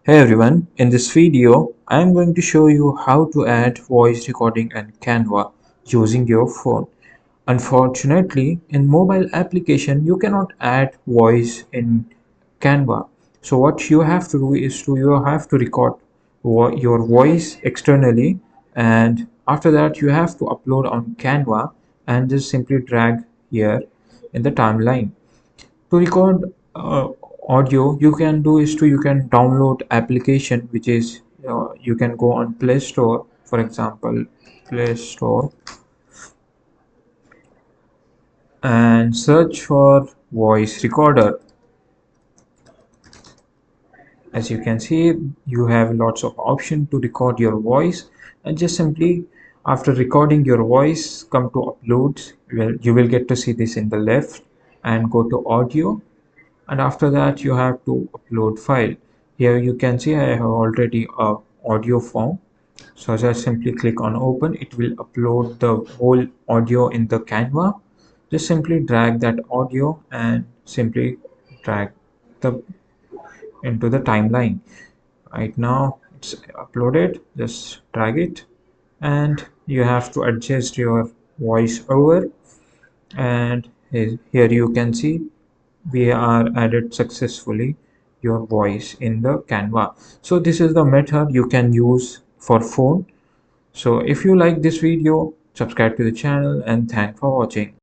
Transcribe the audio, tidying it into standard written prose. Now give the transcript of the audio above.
Hey everyone, in this video I am going to show you how to add voice recording and Canva using your phone. Unfortunately, in mobile application you cannot add voice in Canva. So what you have to do is you have to record your voice externally, and after that you have to upload on Canva and just simply drag here in the timeline. To record audio, you can do is to you can download application which is you can go on Play Store, for example Play Store, and search for voice recorder. As you can see, you have lots of option to record your voice, and just simply after recording your voice come to uploads. Well, you will get to see this in the left, and go to audio, and after that you have to upload file. Here you can see I have already a audio form, so just simply click on open. It will upload the whole audio in the Canva. Just simply drag that audio and simply drag the into the timeline. Right now it's uploaded, just drag it, and you have to adjust your voice over. And here you can see we are added successfully your voice in the Canva. So this is the method you can use for phone. So if you like this video, subscribe to the channel, and thanks for watching.